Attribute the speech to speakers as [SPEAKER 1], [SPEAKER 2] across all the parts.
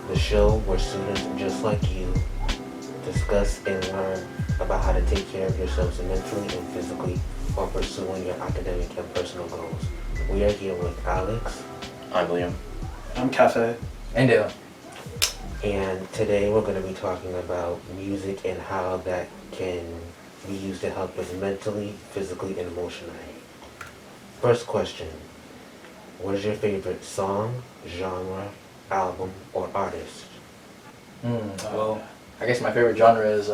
[SPEAKER 1] the show where students just like you discuss and learn about how to take care of yourselves mentally and physically while pursuing your academic and personal goals. We are here with Alex,
[SPEAKER 2] I'm Liam.
[SPEAKER 3] I'm Cafe.
[SPEAKER 4] And Dale.
[SPEAKER 1] and today we're going to be talking about music and how that can be used to help us mentally, physically, and emotionally. First question: what is your favorite song, genre, album, or artist?
[SPEAKER 4] Well, I guess my favorite genre is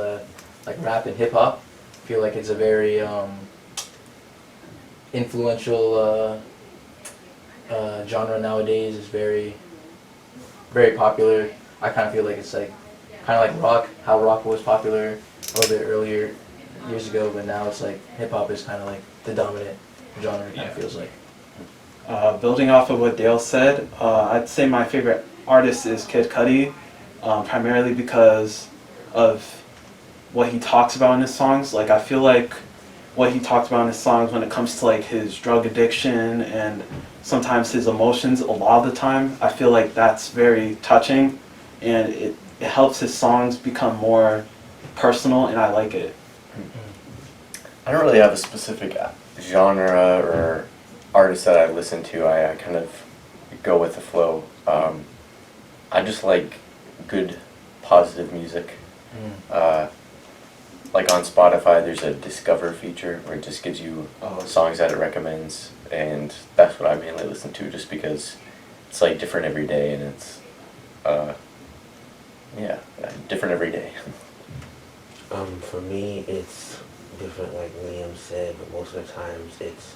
[SPEAKER 4] like rap and hip hop. I feel like it's a very influential genre nowadays. It's very, very popular. I kind of feel like it's like kind of like rock, how rock was popular a little bit earlier years ago, but now it's like hip hop is kind of like the dominant genre. It kind of feels like.
[SPEAKER 3] Building off of what Dale said, I'd say my favorite artist is Kid Cudi, primarily because of what he talks about in his songs. Like, I feel like what he talks about in his songs when it comes to like his drug addiction and sometimes his emotions, a lot of the time, I feel like that's very touching, and it helps his songs become more personal, and I like it.
[SPEAKER 2] I don't really have a specific genre or artist that I listen to. I kind of go with the flow. I just like good, positive music. Like on Spotify, there's a Discover feature where it just gives you songs that it recommends, and that's what I mainly listen to, just because it's like different every day, and it's different every day.
[SPEAKER 1] For me, it's different, like Liam said, but most of the times it's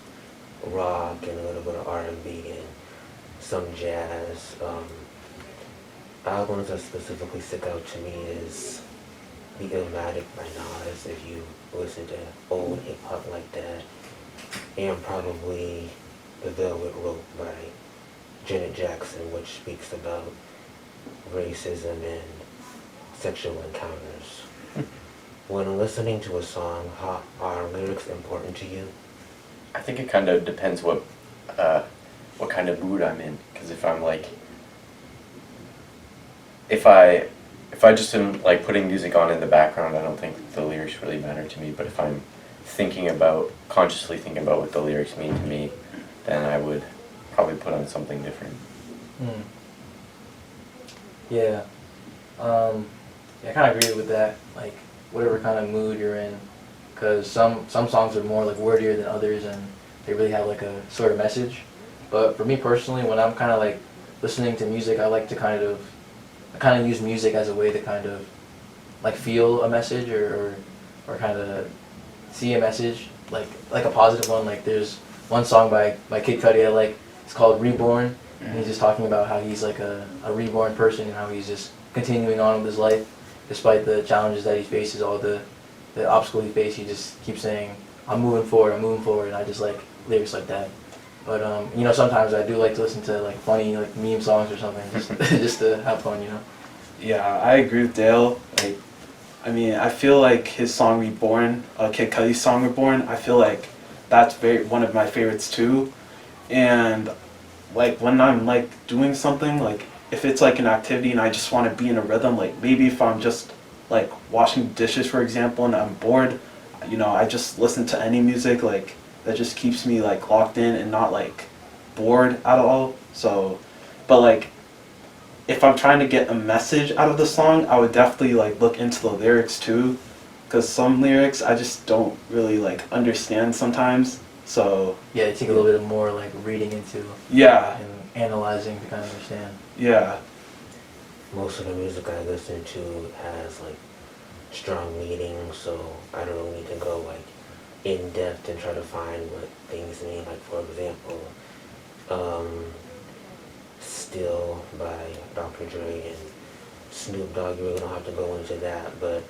[SPEAKER 1] rock and a little bit of R&B and some jazz. Albums that specifically stick out to me is The Illmatic by Nas, if you listen to old hip hop like that, and probably The Velvet Rope by Janet Jackson, which speaks about racism and sexual encounters. When listening to a song, how are lyrics important to you?
[SPEAKER 2] I think it kind of depends what kind of mood I'm in. Because if I'm like, if I just am like putting music on in the background, I don't think the lyrics really matter to me. But if I'm consciously thinking about what the lyrics mean to me, then I would probably put on something different.
[SPEAKER 4] Yeah. I kind of agree with that. Like, whatever kind of mood you're in, because some songs are more like wordier than others, and they really have like a sort of message. But for me personally, when I'm kind of like listening to music, I like to kind of use music as a way to kind of like feel a message or kind of see a message, like a positive one. Like, there's one song by Kid Cudi I like. It's called Reborn, and he's just talking about how he's like a reborn person and how he's just continuing on with his life despite the challenges that he faces, all the obstacles he faces. He just keeps saying, I'm moving forward, and I just like lyrics like that. But sometimes I do like to listen to like funny like meme songs or something, just to have fun,
[SPEAKER 3] Yeah, I agree with Dale. Like, I mean, I feel like his song Reborn, Kid Cudi's song Reborn, I feel like that's one of my favorites too. And like when I'm like doing something, like if it's like an activity and I just want to be in a rhythm, like maybe if I'm just like washing dishes, for example, and I'm bored, I just listen to any music like that just keeps me like locked in and not like bored at all. So, but like if I'm trying to get a message out of the song, I would definitely like look into the lyrics too, because some lyrics I just don't really like understand sometimes. So
[SPEAKER 4] yeah, it take a little bit of more like reading into
[SPEAKER 3] yeah,
[SPEAKER 4] and analyzing to kind of understand.
[SPEAKER 3] yeah,
[SPEAKER 1] Most of the music I listen to has like strong meaning, so I don't really need to go like in depth and try to find what things mean. Like, for example, Still by Dr. Dre and Snoop Dogg, you really don't have to go into that, but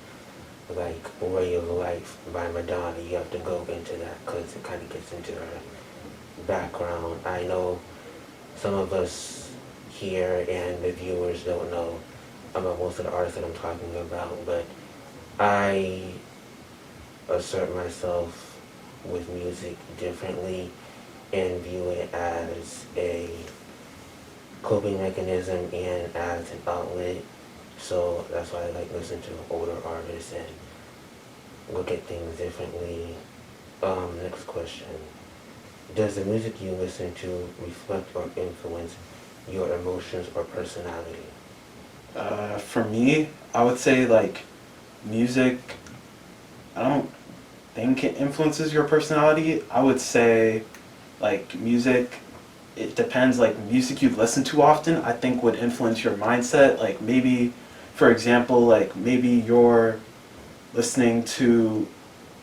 [SPEAKER 1] like Way of Life by Madonna, you have to go into that because it kind of gets into her background. I know some of us here and the viewers don't know about most of the artists that I'm talking about, but I assert myself with music differently and view it as a coping mechanism and as an outlet. So that's why I like listening to older artists and look at things differently. Next question. Does the music you listen to reflect or influence your emotions or personality?
[SPEAKER 3] For me, I would say like music, I don't think it influences your personality. I would say like music, it depends. Like music you listen to often, I think would influence your mindset. Like maybe, for example, like maybe you're listening to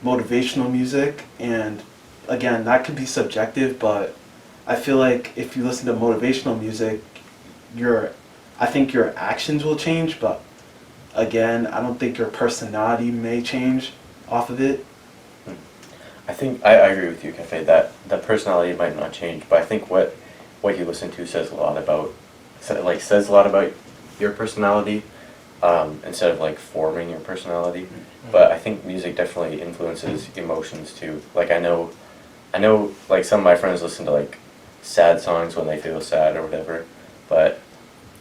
[SPEAKER 3] motivational music, and again, that could be subjective, but I feel like if you listen to motivational music, your I think your actions will change, but again, I don't think your personality may change off of it.
[SPEAKER 2] I think I agree with you, Cafe, that the personality might not change, but I think what you listen to says a lot about says a lot about your personality, instead of like forming your personality. But I think music definitely influences emotions too. Like I know like some of my friends listen to like sad songs when they feel sad or whatever, but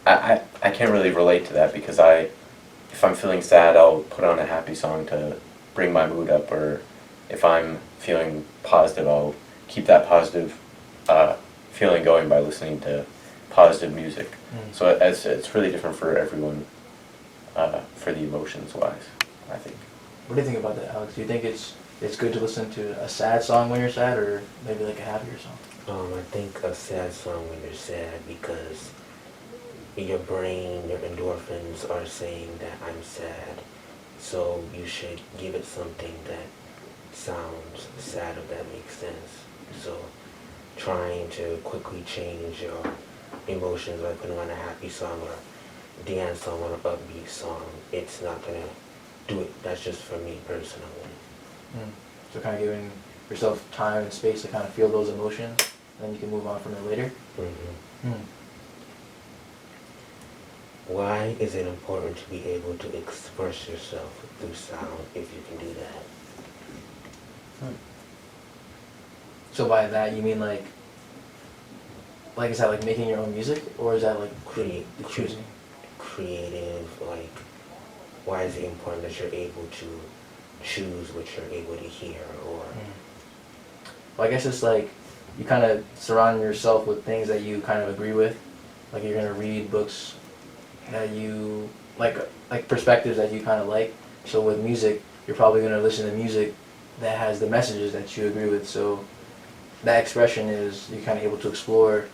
[SPEAKER 2] I can't really relate to that because if I'm feeling sad, I'll put on a happy song to bring my mood up, or if I'm feeling positive, I'll keep that positive feeling going by listening to positive music. So it's really different for everyone, for the emotions wise, I think.
[SPEAKER 4] What do you think about that, Alex? Do you think it's good to listen to a sad song when you're sad, or maybe like a happier song?
[SPEAKER 1] I think a sad song when you're sad because your brain, your endorphins are saying that I'm sad. So you should give it something that sounds sad, if that makes sense. So trying to quickly change your emotions by putting on a happy song or dance song or an upbeat song, it's not gonna do it. That's just for me personally.
[SPEAKER 4] So kind of giving yourself time and space to kind of feel those emotions, and then you can move on from it later.
[SPEAKER 1] Why is it important to be able to express yourself through sound if you can do that?
[SPEAKER 4] So by that you mean like is that like making your own music, or is that like choosing?
[SPEAKER 1] Creative, like, why is it important that you're able to choose what you're able to hear, or...
[SPEAKER 4] Well, I guess it's like you kind of surround yourself with things that you kind of agree with. Like you're gonna read books that you like perspectives that you kind of like. So with music, you're probably gonna listen to music that has the messages that you agree with. So that expression is you're kind of able to explore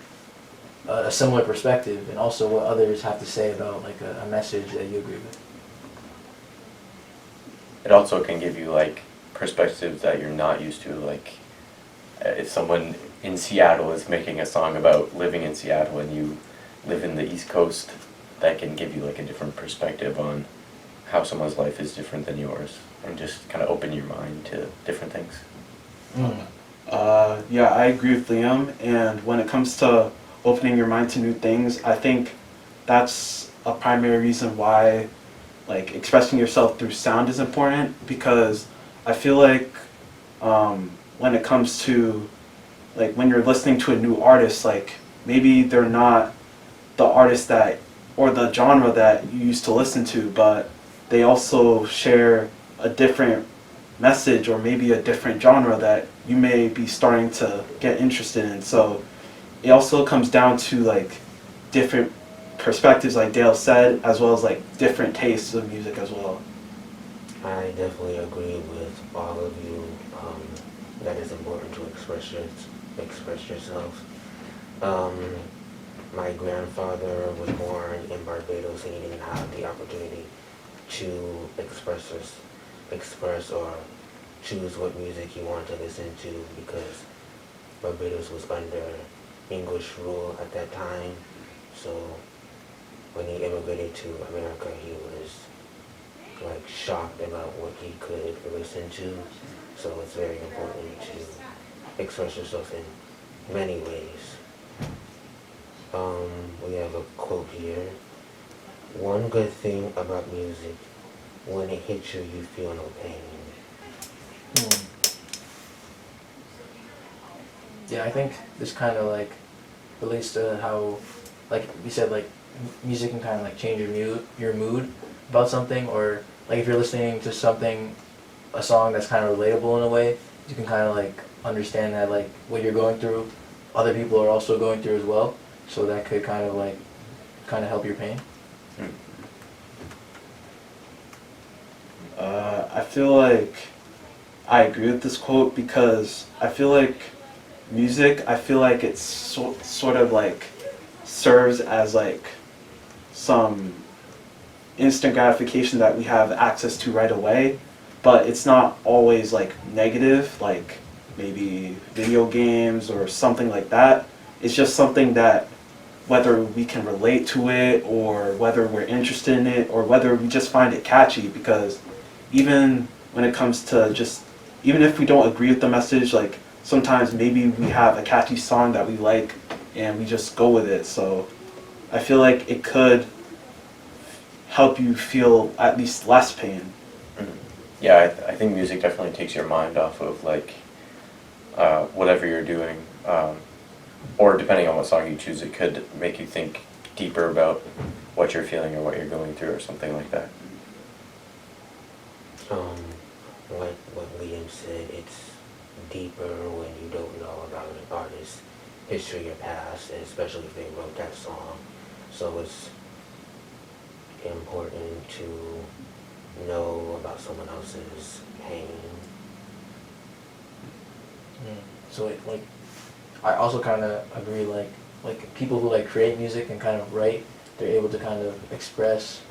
[SPEAKER 4] a similar perspective, and also what others have to say about like a message that you agree with.
[SPEAKER 2] It also can give you like perspectives that you're not used to, like if someone in Seattle is making a song about living in Seattle and you live in the East Coast, that can give you like a different perspective on how someone's life is different than yours, and just kind of open your mind to different things.
[SPEAKER 3] Yeah, I agree with Liam, and when it comes to opening your mind to new things, I think that's a primary reason why like expressing yourself through sound is important, because I feel like when it comes to like when you're listening to a new artist, like maybe they're not the artist that or the genre that you used to listen to, but they also share a different message or maybe a different genre that you may be starting to get interested in. So it also comes down to like different perspectives, like Dale said, as well as like different tastes of music as well.
[SPEAKER 1] I definitely agree with all of you. That it's important to express yourself. My grandfather was born in Barbados, and he didn't have the opportunity to express or choose what music he wanted to listen to, because Barbados was under English rule at that time. So when he immigrated to America, he was like shocked about what he could listen to. So it's very important to express yourself in many ways. We have a quote here. One good thing about music, when it hits you, you feel no pain.
[SPEAKER 4] Yeah, I think this kind of like relates to how like you said, like music can kind of like change your mood about something, or like if you're listening to something, a song that's kind of relatable in a way, you can kind of like understand that like what you're going through, other people are also going through as well. So that could kind of help your pain.
[SPEAKER 3] I feel like I agree with this quote because I feel like music, I feel like it's sort of like serves as like some instant gratification that we have access to right away, but it's not always like negative, like maybe video games or something like that. It's just something that whether we can relate to it or whether we're interested in it or whether we just find it catchy, because even when it comes to just, even if we don't agree with the message, like sometimes maybe we have a catchy song that we like and we just go with it. So I feel like it could help you feel at least less pain.
[SPEAKER 2] Yeah, I think music definitely takes your mind off of like whatever you're doing, or depending on what song you choose, it could make you think deeper about what you're feeling or what you're going through or something like that.
[SPEAKER 1] Like what Liam said, it's deeper when you don't know about an artist's history or past, and especially if they wrote that song. So it's important to know about someone else's pain.
[SPEAKER 4] So it, like, I also kind of agree, like people who like create music and kind of write, they're able to kind of express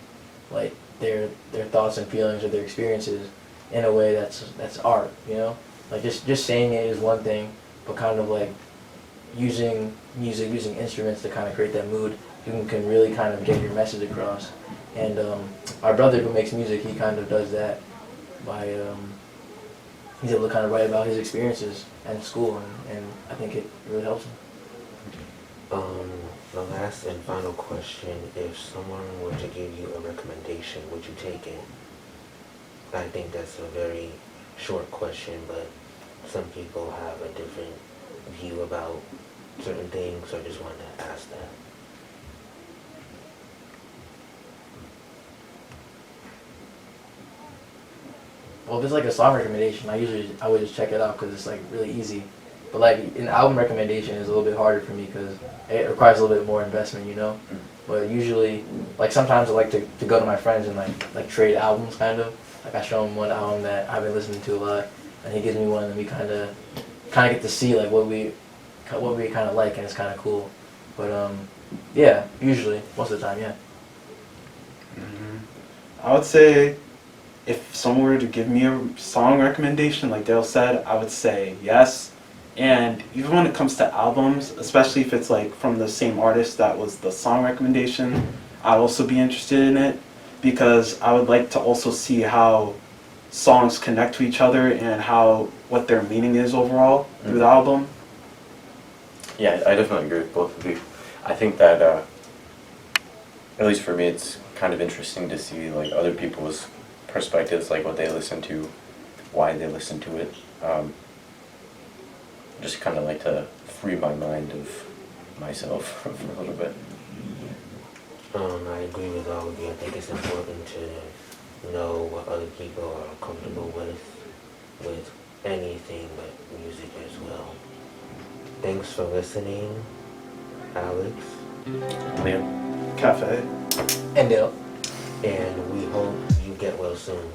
[SPEAKER 4] like their thoughts and feelings or their experiences in a way that's art, you know? Like just saying it is one thing, but kind of like using music, using instruments to kind of create that mood, you can really kind of get your message across. And our brother who makes music, he kind of does that by, he's able to kind of write about his experiences at school, and I think it really helps him.
[SPEAKER 1] The last and final question, if someone were to give you a recommendation, would you take it? I think that's a very short question, but some people have a different view about certain things, so I just wanted to ask that.
[SPEAKER 4] Well, if it's like a song recommendation, I would just check it out because it's like really easy. But like an album recommendation is a little bit harder for me because it requires a little bit more investment, you know. But usually, like sometimes I like to go to my friends and like trade albums, kind of. Like I show him one album that I've been listening to a lot, and he gives me one, and we kind of get to see like what we kind of like, and it's kind of cool. But yeah, usually most of the time, yeah.
[SPEAKER 3] I would say if someone were to give me a song recommendation, like Dale said, I would say yes. And even when it comes to albums, especially if it's like from the same artist that was the song recommendation, I'd also be interested in it because I would like to also see how songs connect to each other and what their meaning is overall through the album.
[SPEAKER 2] Yeah, I definitely agree with both of you. I think that, at least for me, it's kind of interesting to see like other people's perspectives, like what they listen to, why they listen to it. Just kind of like to free my mind of myself for a little bit.
[SPEAKER 1] I agree with all of you. I think it's important to know what other people are comfortable with anything but music as well. Thanks for listening, Alex.
[SPEAKER 2] Liam?
[SPEAKER 3] Cafe.
[SPEAKER 4] And Dale.
[SPEAKER 1] And we hope you get well soon.